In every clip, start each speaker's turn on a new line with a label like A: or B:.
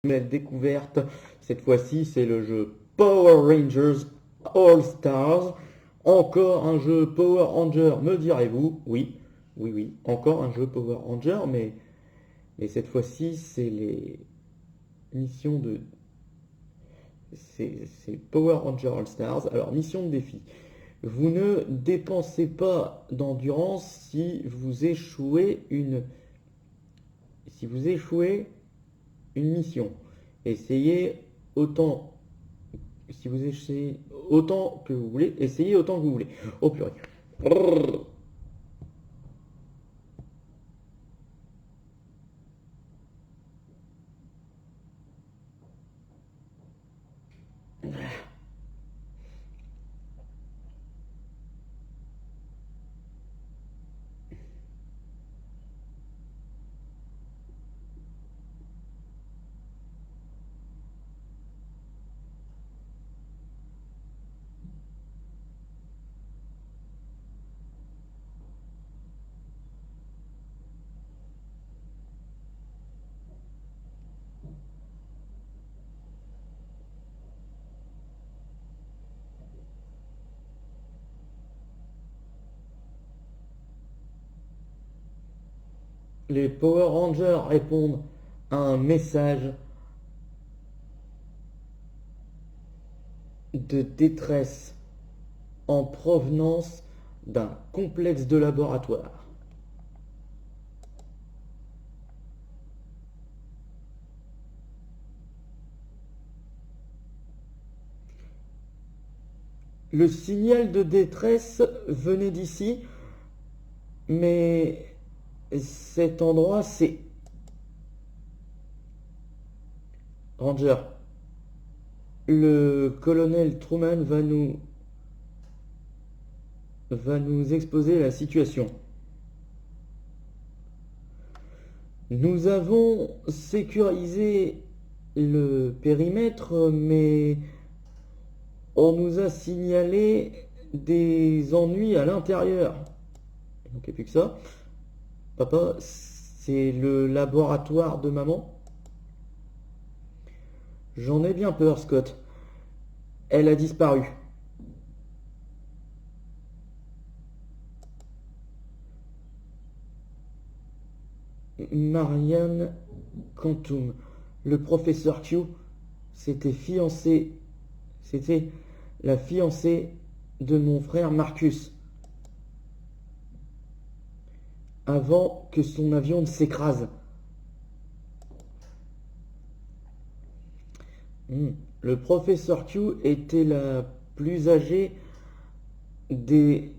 A: Nouvelle découverte. Cette fois-ci, c'est le jeu Power Rangers All Stars. Encore un jeu Power Ranger, me direz-vous? Oui, oui, oui, encore un jeu Power Ranger, mais cette fois-ci, c'est les missions de. C'est Power Ranger All Stars. Alors, mission de défi. Vous ne dépensez pas d'endurance si vous échouez une mission. Essayez autant si vous essayez autant que vous voulez, essayez autant que vous voulez. Oh purée. Les Power Rangers répondent à un message de détresse en provenance d'un complexe de laboratoire. Le signal de détresse venait d'ici, mais cet endroit, c'est... Ranger, le colonel Truman va nous exposer la situation. Nous avons sécurisé le périmètre, mais on nous a signalé des ennuis à l'intérieur. Donc il n'y a plus que ça. Papa, c'est le laboratoire de maman. J'en ai bien peur, Scott. Elle a disparu. Marianne Quantum, le professeur Q, s'était fiancé. C'était la fiancée de mon frère Marcus. Avant que son avion ne s'écrase. Le professeur Q était la plus âgée des,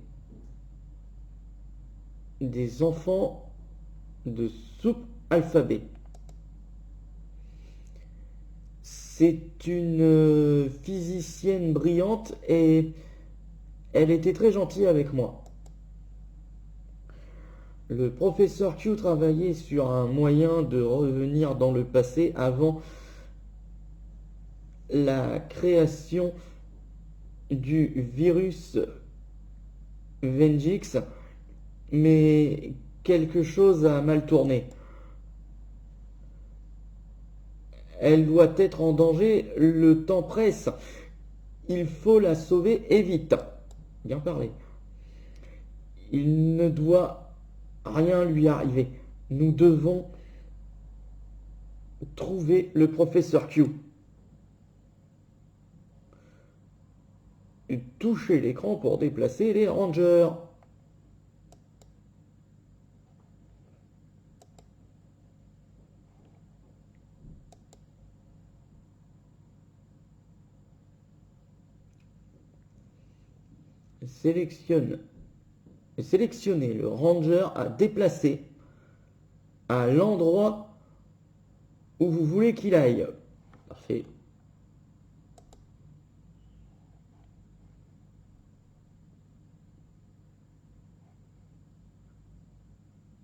A: des enfants de soupe alphabet. C'est une physicienne brillante et elle était très gentille avec moi. Le professeur Q travaillait sur un moyen de revenir dans le passé avant la création du virus Vengix, mais quelque chose a mal tourné. Elle doit être en danger, le temps presse. Il faut la sauver et vite. Bien parlé. Il ne doit rien lui arriver. Nous devons trouver le professeur Q. Touchez l'écran pour déplacer les rangers. Sélectionnez le ranger à déplacer à l'endroit où vous voulez qu'il aille. Parfait.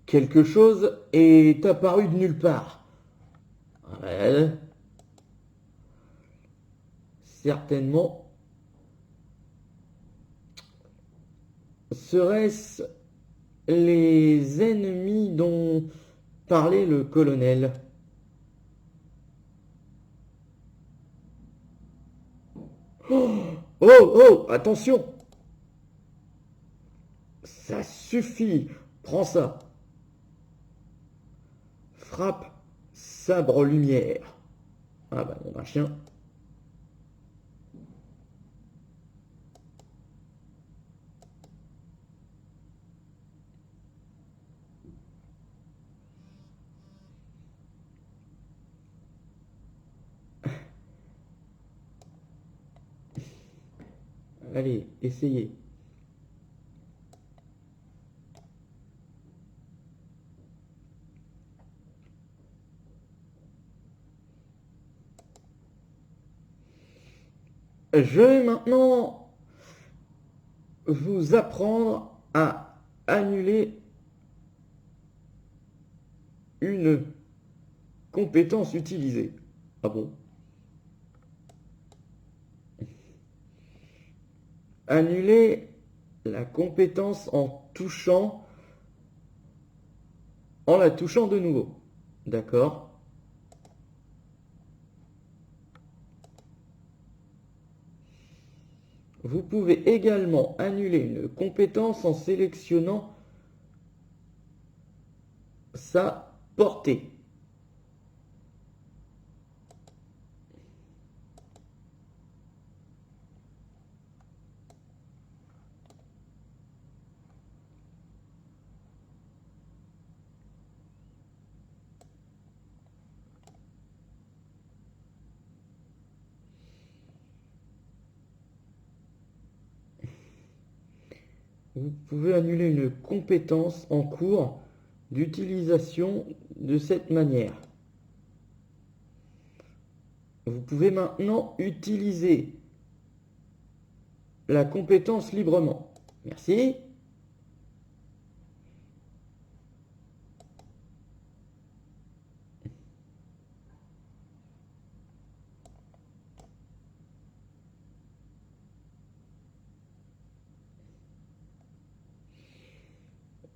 A: Quelque chose est apparu de nulle part. Ouais. Certainement. Serait-ce les ennemis dont parlait le colonel? Oh, attention! Ça suffit! Prends ça! Frappe, sabre lumière. Ah bah, mon chien. Allez, essayez. Je vais maintenant vous apprendre à annuler une compétence utilisée. Ah bon? Annuler la compétence en la touchant de nouveau. D'accord? Vous pouvez également annuler une compétence en sélectionnant sa portée. Vous pouvez annuler une compétence en cours d'utilisation de cette manière. Vous pouvez maintenant utiliser la compétence librement. Merci.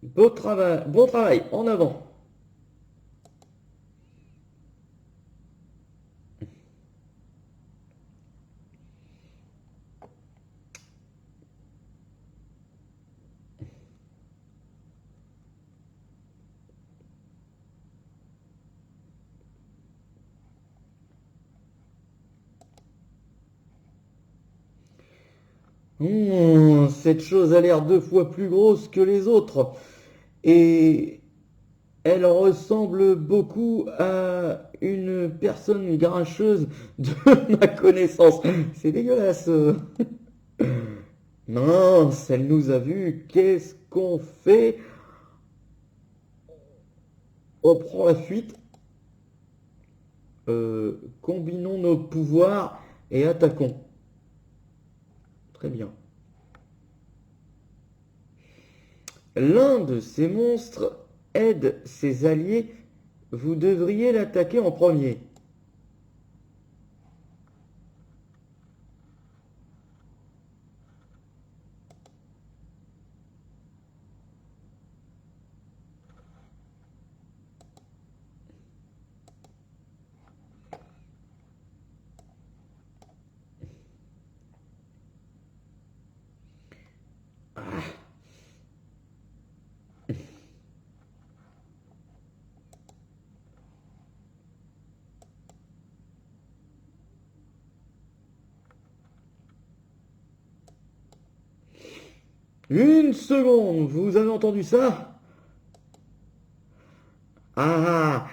A: Bon travail, en avant. Cette chose a l'air 2 fois plus grosse que les autres. Et elle ressemble beaucoup à une personne grincheuse de ma connaissance. C'est dégueulasse. Mince, elle nous a vus. Qu'est-ce qu'on fait? On prend la fuite. Combinons nos pouvoirs et attaquons. Très bien. L'un de ces monstres aide ses alliés. Vous devriez l'attaquer en premier. Une seconde, vous avez entendu ça? Ah,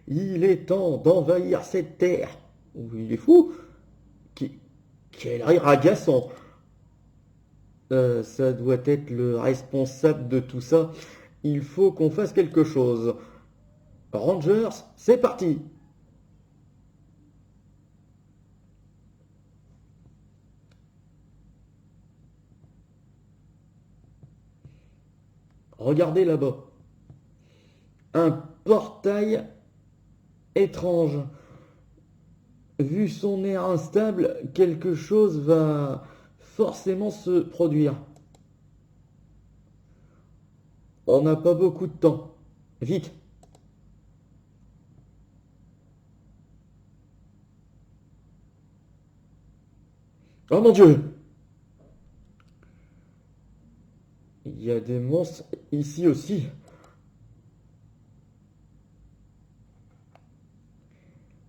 A: il est temps d'envahir cette terre. Il est fou. Quel rire agaçant. Ça doit être le responsable de tout ça. Il faut qu'on fasse quelque chose. Rangers, c'est parti. Regardez là-bas. Un portail étrange. Vu son air instable, quelque chose va forcément se produire. On n'a pas beaucoup de temps. Vite. Oh mon Dieu! Il y a des monstres ici aussi.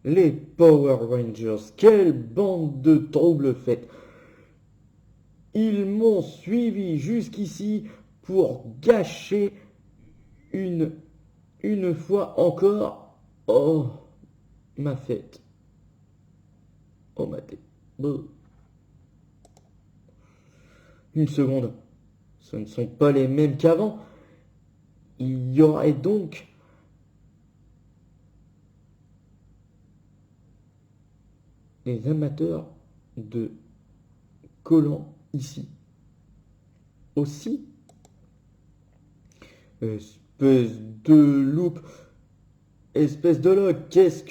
A: Les Power Rangers, quelle bande de troubles faite! Ils m'ont suivi jusqu'ici pour gâcher une, une fois encore, oh, ma fête. Oh, ma tête. Une seconde. Ce ne sont pas les mêmes qu'avant. Il y aurait donc des amateurs de collants ici. Aussi, espèce de loupe, espèce de loc, qu'est-ce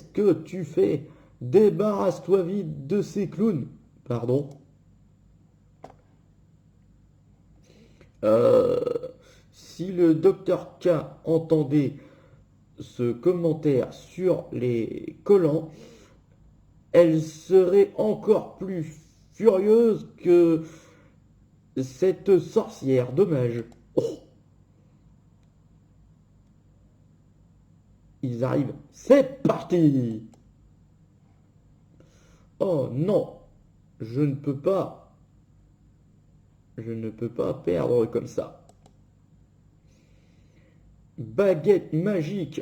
A: que tu fais? Débarrasse-toi vite de ces clowns. Pardon. Euh, si le docteur K entendait ce commentaire sur les collants, elle serait encore plus furieuse que cette sorcière. Dommage. Oh, ils arrivent. C'est parti! Oh non, je ne peux pas. Je ne peux pas perdre comme ça. Baguette magique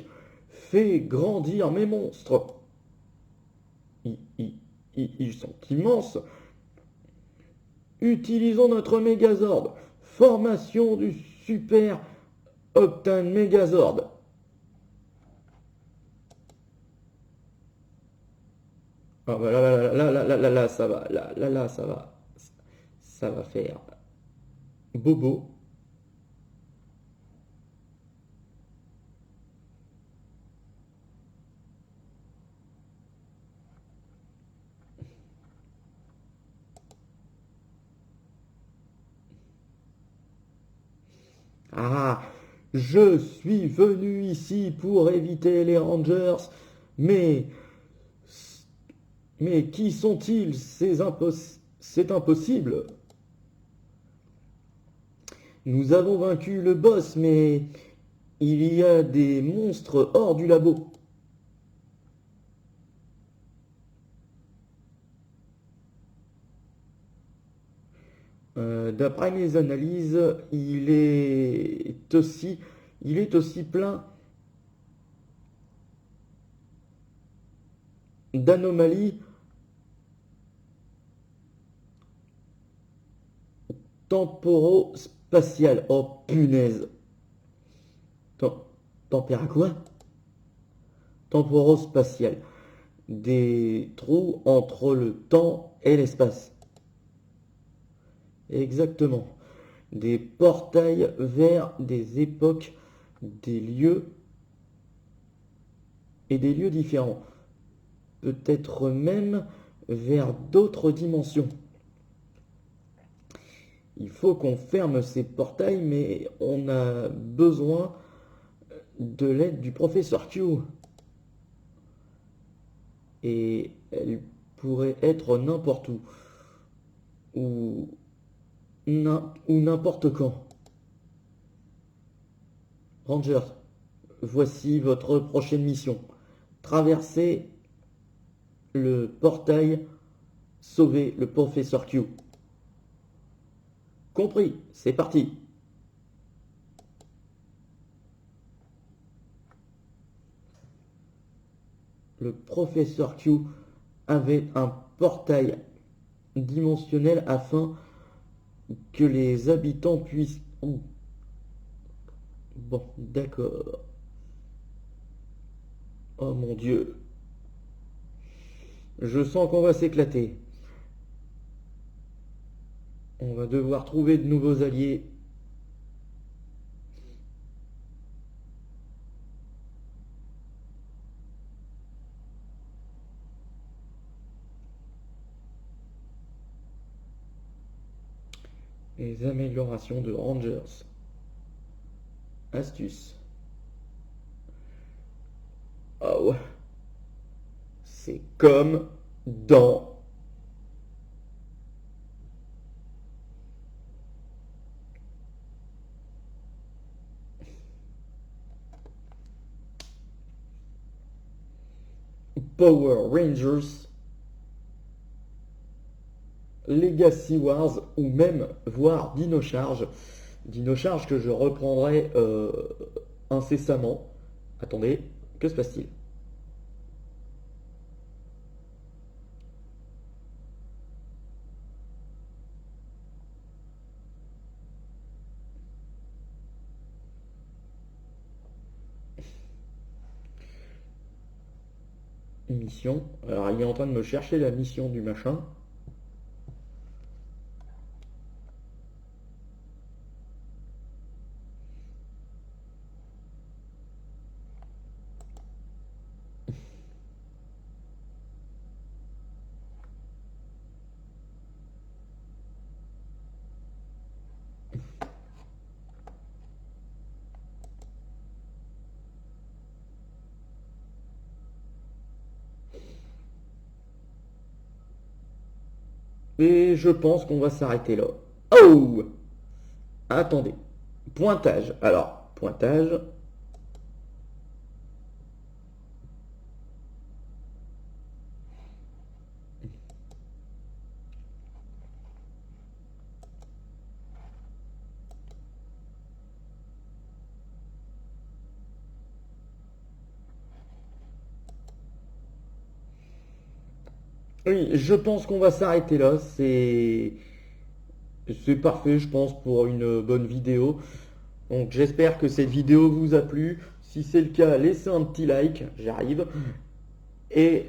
A: fait grandir mes monstres. Ils sont immenses. Utilisons notre Mégazord. Formation du Super Octane Mégazord. Ah bah là, ça va. Là, ça va. Ça va faire bobo. Ah, je suis venu ici pour éviter les Rangers, mais qui sont-ils? C'est impossible. Nous avons vaincu le boss, mais il y a des monstres hors du labo. D'après mes analyses, il est aussi plein d'anomalies temporo-spatiales. Oh punaise. Tem- Tempéra quoi? Temporo-spatial. Des trous entre le temps et l'espace. Exactement. Des portails vers des époques, des lieux et des lieux différents. Peut-être même vers d'autres dimensions. Il faut qu'on ferme ces portails, mais on a besoin de l'aide du professeur Q. Et elle pourrait être n'importe où. Ou n'importe quand. Rangers, voici votre prochaine mission. Traversez le portail, sauver le professeur Q. Compris, c'est parti. Le professeur Q avait un portail dimensionnel afin que les habitants puissent... Oh. Bon, d'accord. Oh mon Dieu. Je sens qu'on va s'éclater. On va devoir trouver de nouveaux alliés. Les améliorations de Rangers. Astuce. Ah ouais. C'est comme dans Power Rangers, Legacy Wars ou même voire Dino Charge. Dino Charge que je reprendrai incessamment. Attendez, que se passe-t-il? Mission. Alors il est en train de me chercher la mission du machin. Et je pense qu'on va s'arrêter là. Oh! Attendez. Pointage. Alors, pointage. Oui, je pense qu'on va s'arrêter là. C'est parfait, je pense, pour une bonne vidéo. Donc j'espère que cette vidéo vous a plu. Si c'est le cas, laissez un petit like, j'arrive. Et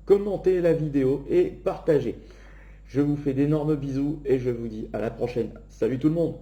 A: commentez la vidéo et partagez. Je vous fais d'énormes bisous et je vous dis à la prochaine. Salut tout le monde!